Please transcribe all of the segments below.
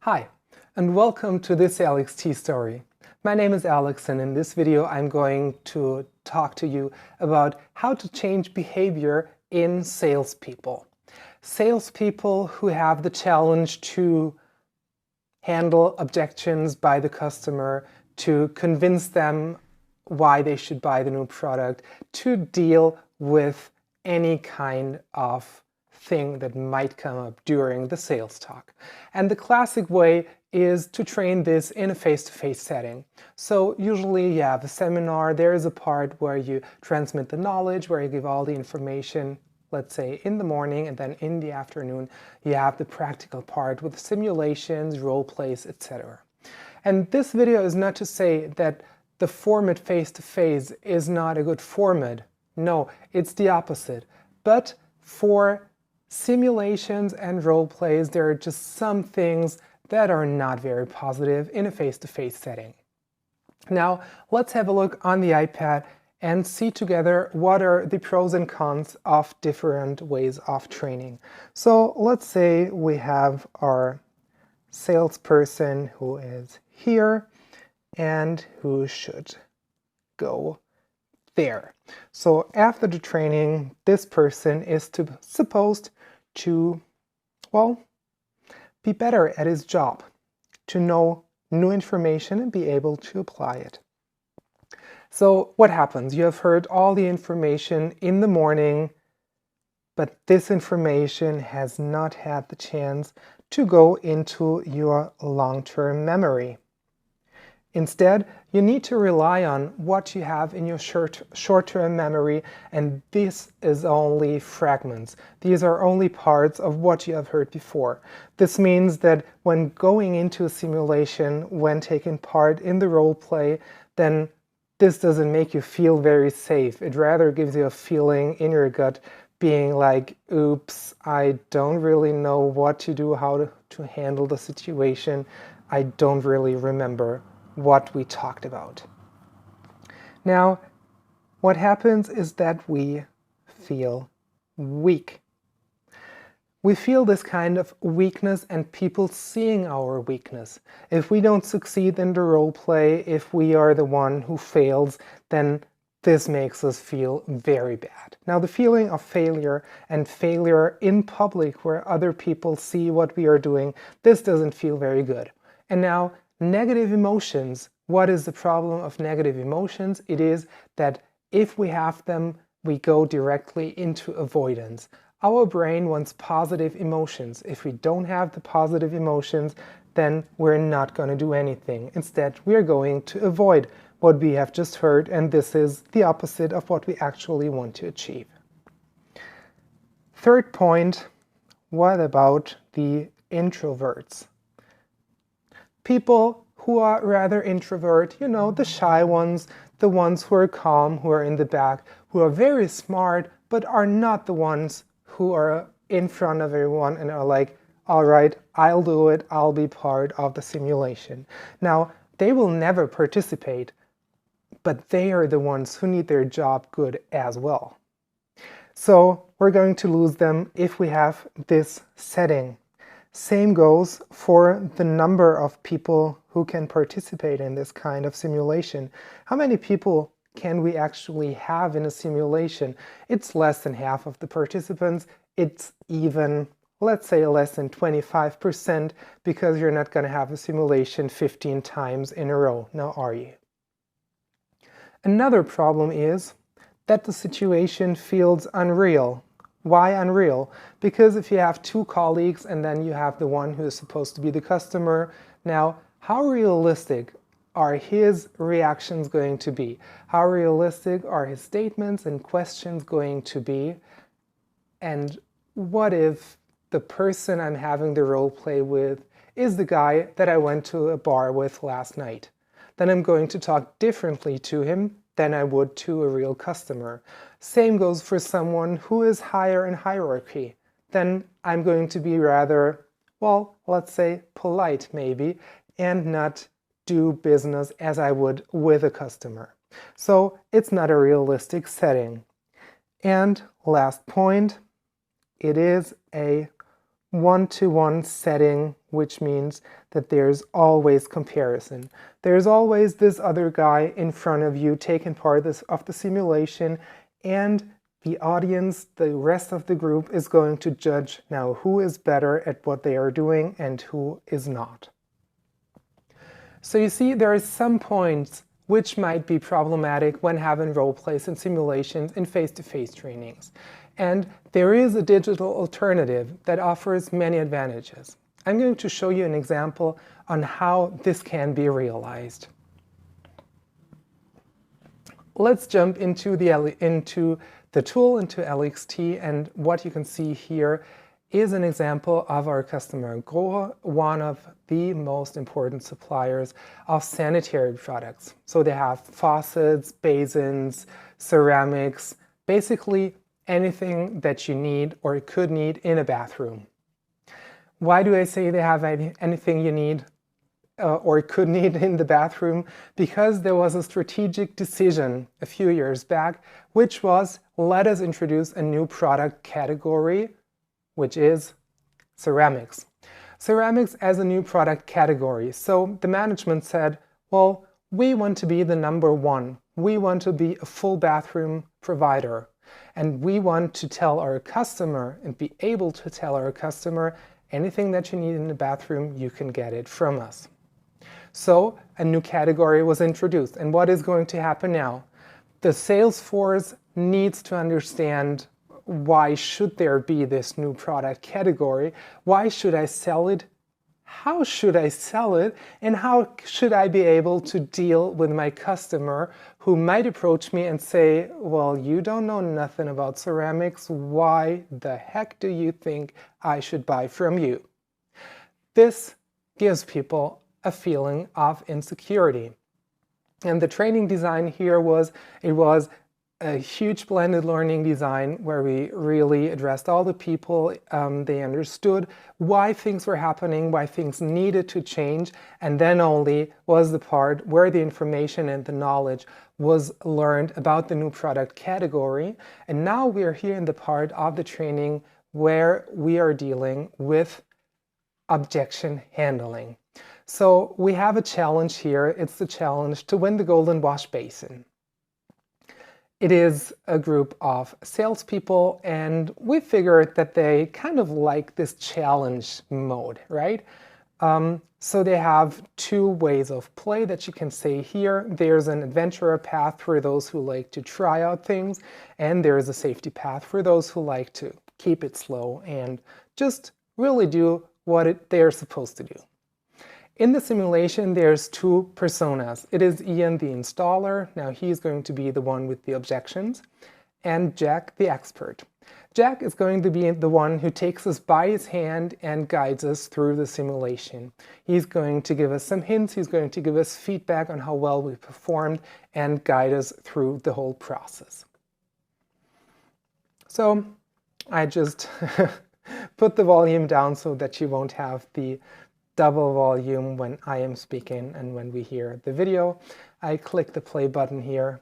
Hi, and welcome to this LXT story. My name is Alex, and in this video I'm going to talk to you about how to change behavior in salespeople. Salespeople who have the challenge to handle objections by the customer, to convince them why they should buy the new product, to deal with any kind of thing that might come up during the sales talk. And the classic way is to train this in a face-to-face setting. So usually you have a seminar, there is a part where you transmit the knowledge, where you give all the information, let's say in the morning, and then in the afternoon you have the practical part with simulations, role plays, etc. And this video is not to say that the format face-to-face is not a good format. No, it's the opposite. But for simulations and role plays, there are just some things that are not very positive in a face-to-face setting. Now, let's have a look on the iPad and see together what are the pros and cons of different ways of training. So let's say we have our salesperson who is here and who should go there. So after the training, this person is supposed to, well, be better at his job, to know new information and be able to apply it. So what happens? You have heard all the information in the morning, but this information has not had the chance to go into your long-term memory. Instead, you need to rely on what you have in your short-term memory, and this is only fragments. These are only parts of what you have heard before. This means that when going into a simulation, when taking part in the role play, then this doesn't make you feel very safe. It rather gives you a feeling in your gut being like, oops, I don't really know what to do, how to handle the situation. I don't really remember what we talked about. Now, what happens is that we feel weak. We feel this kind of weakness and people seeing our weakness. If we don't succeed in the role play, if we are the one who fails, then this makes us feel very bad. Now, the feeling of failure and failure in public where other people see what we are doing, this doesn't feel very good. And now, negative emotions. What is the problem of negative emotions? It is that if we have them, we go directly into avoidance. Our brain wants positive emotions. If we don't have the positive emotions, then we're not going to do anything. Instead, we're going to avoid what we have just heard, and this is the opposite of what we actually want to achieve. Third point, what about the introverts? People who are rather introvert, you know, the shy ones, the ones who are calm, who are in the back, who are very smart, but are not the ones who are in front of everyone and are like, all right, I'll do it, I'll be part of the simulation. Now, they will never participate, but they are the ones who need their job good as well. So we're going to lose them if we have this setting. Same goes for the number of people who can participate in this kind of simulation. How many people can we actually have in a simulation? It's less than half of the participants. It's even, let's say, less than 25%, because you're not going to have a simulation 15 times in a row, now are you? Another problem is that the situation feels unreal. Why unreal? Because if you have two colleagues and then you have the one who is supposed to be the customer, now how realistic are his reactions going to be? How realistic are his statements and questions going to be? And what if the person I'm having the role play with is the guy that I went to a bar with last night? Then I'm going to talk differently to him than I would to a real customer. Same goes for someone who is higher in hierarchy. Then I'm going to be rather, well, let's say polite maybe, and not do business as I would with a customer. So it's not a realistic setting. And last point, it is a one-to-one setting, which means that there's always comparison. There's always this other guy in front of you taking part of the simulation, and the audience, the rest of the group, is going to judge now who is better at what they are doing and who is not. So you see, there are some points which might be problematic when having role plays and simulations in face-to-face trainings. And there is a digital alternative that offers many advantages. I'm going to show you an example on how this can be realized. Let's jump into the tool, into LXT, and what you can see here is an example of our customer Grohe, one of the most important suppliers of sanitary products. So they have faucets, basins, ceramics, basically anything that you need or could need in a bathroom. Why do I say they have anything you need or could need in the bathroom? Because there was a strategic decision a few years back, which was, let us introduce a new product category, which is ceramics. Ceramics as a new product category. So the management said, well, we want to be the number one. We want to be a full bathroom provider. And we want to tell our customer and be able to tell our customer anything that you need in the bathroom, you can get it from us. So a new category was introduced. And what is going to happen now? The sales force needs to understand, why should there be this new product category? Why should I sell it? How should I sell it? And how should I be able to deal with my customer who might approach me and say, well, you don't know nothing about ceramics. Why the heck do you think I should buy from you? This gives people a feeling of insecurity. And the training design here was a huge blended learning design where we really addressed all the people. They understood why things were happening, why things needed to change, and then only was the part where the information and the knowledge was learned about the new product category. And now we are here in the part of the training where we are dealing with objection handling. So we have a challenge here. It's the challenge to win the golden wash basin. It is a group of salespeople, and we figured that they kind of like this challenge mode, right? So they have two ways of play that you can say here. There's an adventurer path for those who like to try out things, and there's a safety path for those who like to keep it slow and just really do what they're supposed to do. In the simulation, there's two personas. It is Ian, the installer. Now he's going to be the one with the objections, and Jack, the expert. Jack is going to be the one who takes us by his hand and guides us through the simulation. He's going to give us some hints. He's going to give us feedback on how well we performed and guide us through the whole process. So I just put the volume down so that you won't have the double volume when I am speaking and when we hear the video. I click the play button here,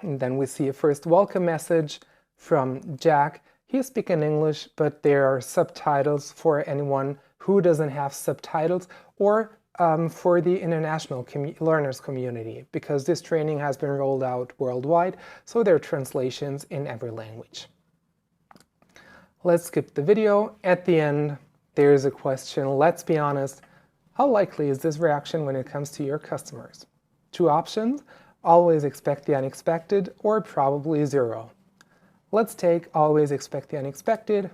and then we see a first welcome message from Jack. He's speaking English, but there are subtitles for anyone who doesn't have subtitles, or for the international learners community, because this training has been rolled out worldwide, so there are translations in every language. Let's skip the video. At the end, there's a question. Let's be honest, how likely is this reaction when it comes to your customers? Two options: always expect the unexpected, or probably zero. Let's take always expect the unexpected,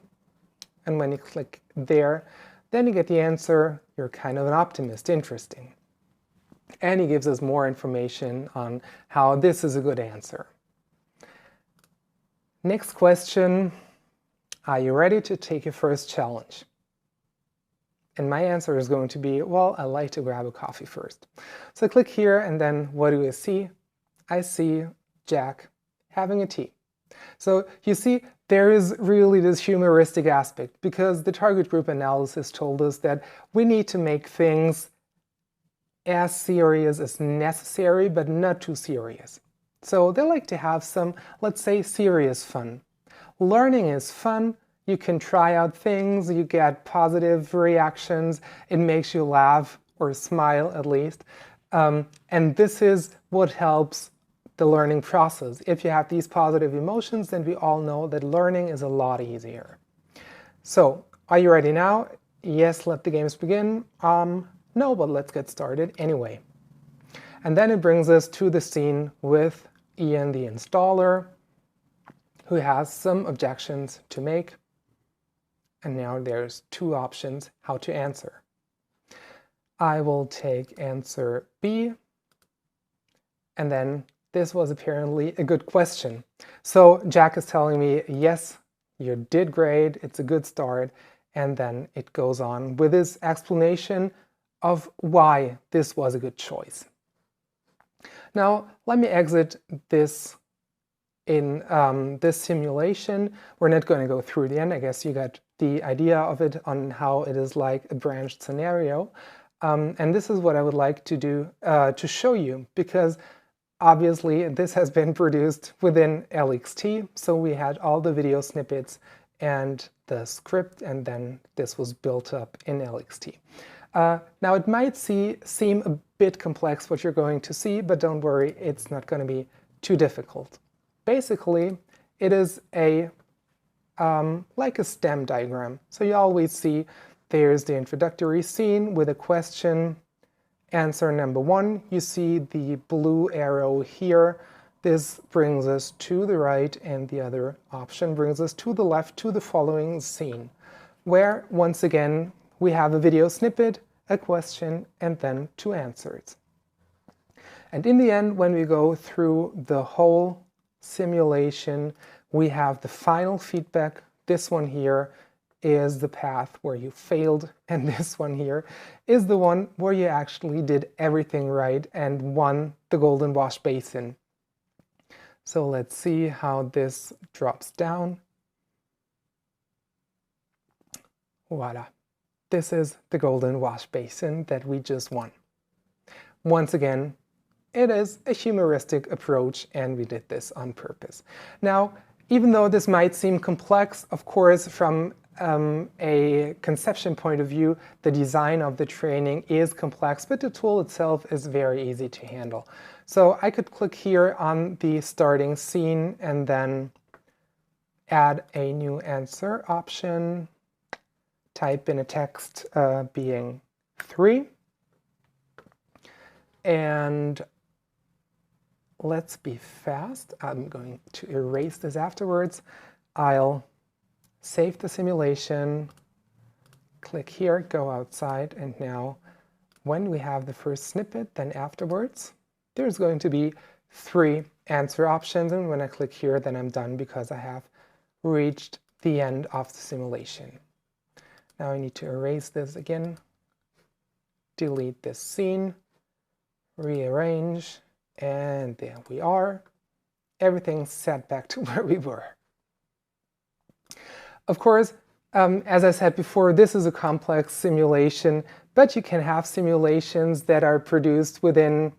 and when you click there, then you get the answer, you're kind of an optimist. Interesting. And he gives us more information on how this is a good answer. Next question: are you ready to take your first challenge? And my answer is going to be, well, I like to grab a coffee first. So I click here, and then what do I see? I see Jack having a tea. So you see, there is really this humoristic aspect, because the target group analysis told us that we need to make things as serious as necessary, but not too serious. So they like to have some, let's say, serious fun. Learning is fun, You can try out things, you get positive reactions, it makes you laugh or smile at least. And this is what helps the learning process. If you have these positive emotions, then we all know that learning is a lot easier. So, are you ready now? Yes, let the games begin. No, but let's get started anyway. And then it brings us to the scene with Ian the installer, who has some objections to make. And now there's two options how to answer. I will take answer B, and then this was apparently a good question. So Jack is telling me, yes, you did great, it's a good start, and then it goes on with his explanation of why this was a good choice. Now let me exit this in this simulation. We're not going to go through the end. I guess you got the idea of it on how it is like a branched scenario. And this is what I would like to do to show you, because obviously this has been produced within LXT. So we had all the video snippets and the script, and then this was built up in LXT. Now it might seem a bit complex what you're going to see, but don't worry, it's not going to be too difficult. Basically, it is a like a stem diagram. So you always see there's the introductory scene with a question, answer number 1. You see the blue arrow here. This brings us to the right, and the other option brings us to the left to the following scene, where once again we have a video snippet, a question, and then 2 answers. And in the end, when we go through the whole simulation, we have the final feedback. This one here is the path where you failed, and this one here is the one where you actually did everything right and won the golden wash basin. So let's see how this drops down. Voila. This is the golden wash basin that we just won. Once again, it is a humoristic approach, and we did this on purpose. Now, even though this might seem complex, of course, from a conception point of view, the design of the training is complex, but the tool itself is very easy to handle. So I could click here on the starting scene and then add a new answer option, type in a text being 3, and let's be fast. I'm going to erase this afterwards. I'll save the simulation, click here, go outside, and now when we have the first snippet, then afterwards there's going to be 3 answer options, and when I click here, then I'm done because I have reached the end of the simulation. Now I need to erase this again, delete this scene, rearrange, and there we are. Everything's set back to where we were. Of course, as I said before, this is a complex simulation, but you can have simulations that are produced within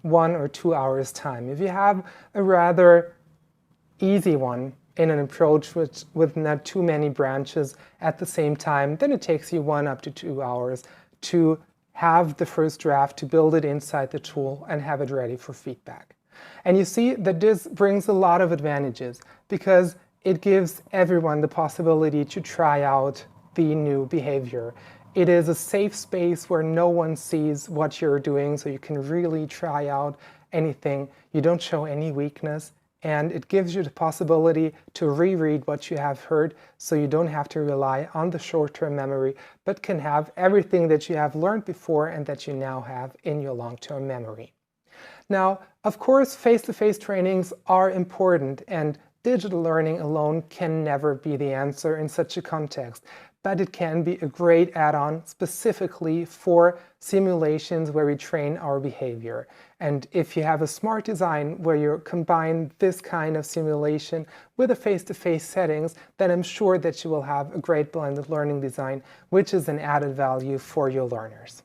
1 or 2 hours time. If you have a rather easy one in an approach with not too many branches at the same time, then it takes you 1 up to 2 hours to have the first draft, to build it inside the tool and have it ready for feedback. And you see that this brings a lot of advantages, because it gives everyone the possibility to try out the new behavior. It is a safe space where no one sees what you're doing, so you can really try out anything. You don't show any weakness, and it gives you the possibility to reread what you have heard, so you don't have to rely on the short-term memory, but can have everything that you have learned before and that you now have in your long-term memory. Now, of course, face-to-face trainings are important, and digital learning alone can never be the answer in such a context, but it can be a great add-on specifically for simulations where we train our behavior. And if you have a smart design where you combine this kind of simulation with a face-to-face settings, then I'm sure that you will have a great blended learning design, which is an added value for your learners.